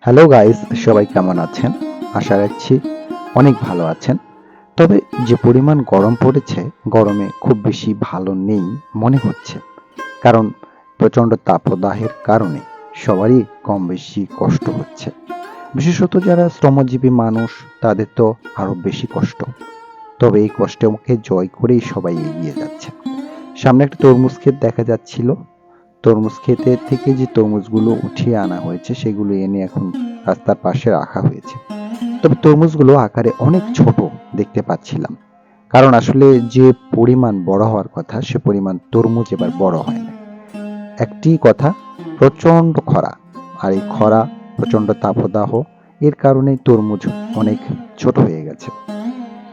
Hello guys, সবাই কেমন আছেন? আশা রাখছি অনেক ভালো আছেন। তবে যে পরিমাণ গরম পড়েছে, গরমে খুব বেশি ভালো নেই মনে হচ্ছে। কারণ প্রচণ্ড তাপদাহের কারণে সবারই কম বেশি কষ্ট হচ্ছে। বিশেষত যারা শ্রমজীবী মানুষ, তাদের তো আরো বেশি কষ্ট। তবে এই কষ্টকে জয় করেই সবাই এগিয়ে যাচ্ছে। সামনে একটা তরমুজ ক্ষেত দেখা যাচ্ছিল। তরমুজ ক্ষেতের থেকে যে তরমুজগুলো উঠিয়ে আনা হয়েছে, সেগুলো এনে এখন রাস্তার পাশে রাখা হয়েছে। তবে তরমুজগুলো আকারে অনেক ছোট দেখতে পাচ্ছিলাম। কারণ আসলে যে পরিমাণ বড় হওয়ার কথা, সে পরিমাণ তরমুজ এবার বড় হয় না। একটি কথা, প্রচণ্ড খরা। আর এই খরা, প্রচণ্ড তাপদাহ, এর কারণে তরমুজ অনেক ছোট হয়ে গেছে।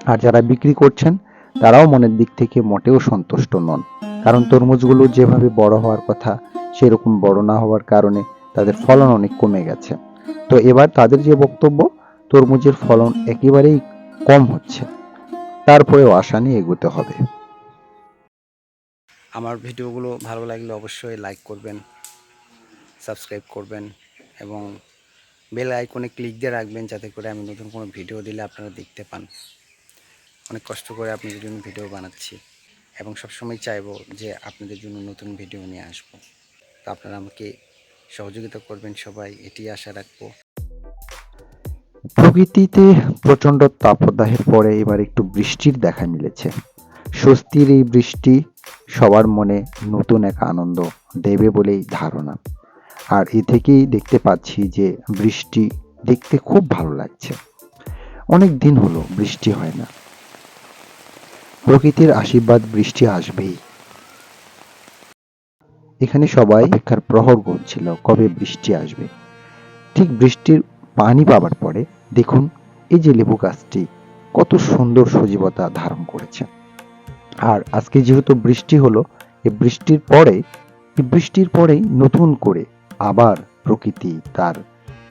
আর যারা বিক্রি করছেন, তারাও মনের দিক থেকে মোটেও সন্তুষ্ট নন। কারণ তরমুজগুলো যেভাবে বড় হওয়ার কথা, সেরকম বড় না হওয়ার কারণে তাদের ফলন অনেক কমে গেছে। তো এবার তাদের যে বক্তব্য, তরমুজের ফলন একেবারেই কম হচ্ছে। তারপরেও আশা নিয়ে এগোতে হবে। আমার ভিডিওগুলো ভালো লাগলে অবশ্যই লাইক করবেন, সাবস্ক্রাইব করবেন এবং বেল আইকনে ক্লিক দিয়ে রাখবেন, যাতে করে আমি নতুন কোনো ভিডিও দিলে আপনারা দেখতে পান। অনেক কষ্ট করে আপনাদের জন্য ভিডিও বানাচ্ছি এবং সবসময় চাইবো যে আপনাদের জন্য নতুন ভিডিও নিয়ে আসব। তো আপনারা আমাকে সহযোগিতা করবেন সবাই, এটি আশা রাখবো। প্রকৃতিতে প্রচণ্ড তাপদাহের পরে এবার একটু বৃষ্টির দেখা মিলেছে। স্বস্তির এই বৃষ্টি সবার মনে নতুন এক আনন্দ দেবে বলেই ধারণা। আর এ থেকেই দেখতে পাচ্ছি যে বৃষ্টি দেখতে খুব ভালো লাগছে। অনেক দিন হলো বৃষ্টি হয় না। প্রকৃতির আশীর্বাদ, বৃষ্টি আসবেই। এখানে সবাই অপেক্ষার প্রহর গুনছিল কবে বৃষ্টি আসবে। ঠিক বৃষ্টির পানি পাবার পরে দেখুন, এই যে লেবু গাছটি কত সুন্দর সজীবতা ধারণ করেছে। আর আজকে যেহেতু বৃষ্টি হলো, এই বৃষ্টির পরেই নতুন করে আবার প্রকৃতি তার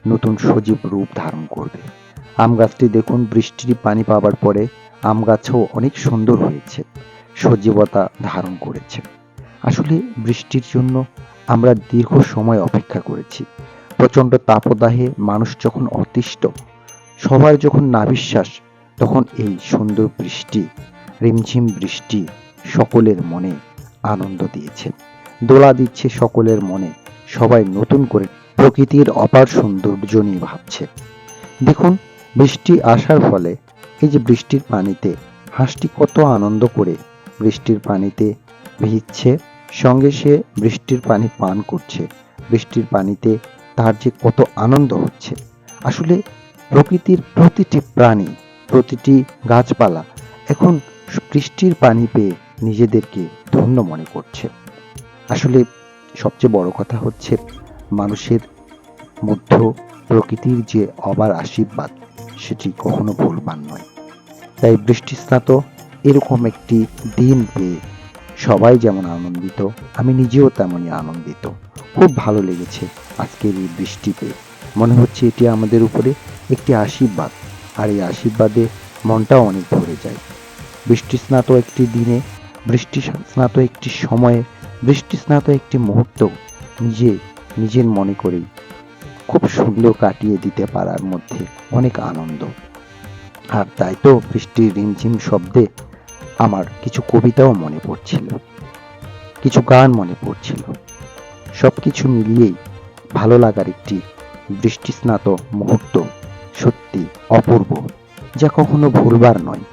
নতুন সজীব রূপ ধারণ করবে। আম গাছটি দেখুন, বৃষ্টির পানি পাবার পরে আম গাছও অনেক সুন্দর হয়েছে, সজীবতা ধারণ করেছে। আসলে বৃষ্টির জন্য আমরা দীর্ঘ সময় অপেক্ষা করেছি। প্রচণ্ড তাপদাহে মানুষ যখন অতিষ্ঠ, সবার যখন নাভিশ্বাস, তখন এই সুন্দর বৃষ্টি, রিমঝিম বৃষ্টি সকলের মনে আনন্দ দিয়েছে, দোলা দিচ্ছে সকলের মনে। সবাই নতুন করে প্রকৃতির অপার সৌন্দর্য নিয়ে ভাবছে। দেখুন, বৃষ্টি আসার ফলে এই যে বৃষ্টির পানিতে হাঁসটি কত আনন্দ করে বৃষ্টির পানিতে ভিজছে, সঙ্গে সে বৃষ্টির পানি পান করছে। বৃষ্টির পানিতে তার যে কত আনন্দ হচ্ছে। আসলে প্রকৃতির প্রতিটি প্রাণী, প্রতিটি গাছপালা এখন বৃষ্টির পানি পেয়ে নিজেদেরকে ধন্য মনে করছে। আসলে সবচেয়ে বড় কথা হচ্ছে, মানুষের মধ্যে প্রকৃতির যে অবার আশীর্বাদ, সেটি কখনো ভুলবার নয়। তাই বৃষ্টিস্নাত এরকম একটি দিন পেয়ে সবাই যেমন আনন্দিত, আমি নিজেও তেমনই আনন্দিত। খুব ভালো লেগেছে আজকের এই বৃষ্টি পেয়ে। মনে হচ্ছে এটি আমাদের উপরে একটি আশীর্বাদ, আর এই আশীর্বাদে মনটাও অনেক ভরে যায়। বৃষ্টিস্নাত একটি দিনে, বৃষ্টিস্নাত একটি সময়ে, বৃষ্টিস্নাত একটি মুহূর্ত নিজের মনে করেই খুব সুন্দর কাটিয়ে দিতে পারার মধ্যে অনেক আনন্দ। আর তাই তো বৃষ্টির রিমঝিম শব্দে আমার কিছু কবিতাও মনে পড়ছিল, কিছু গান মনে পড়ছিল। সবকিছু মিলিয়েই ভালো লাগার একটি বৃষ্টিস্নাত মুহূর্ত সত্যি অপূর্ব, যা কখনো ভুলবার নয়।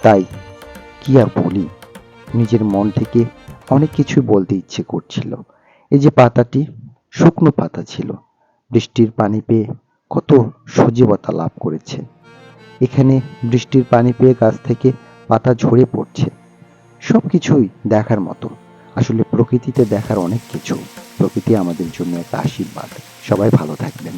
তাই কি আর বলি, নিজের মন থেকে অনেক কিছুই বলতে ইচ্ছে করছিল। এই যে পাতাটি শুকনো পাতা ছিল, বৃষ্টির পানি পেয়ে কত সজীবতা লাভ করেছে। এখানে বৃষ্টির পানি পেয়ে গাছ থেকে পাতা ঝরে পড়ছে। সবকিছুই দেখার মতো। আসলে প্রকৃতিতে দেখার অনেক কিছু। প্রকৃতি আমাদের জন্য একটা আশীর্বাদ। সবাই ভালো থাকবেন।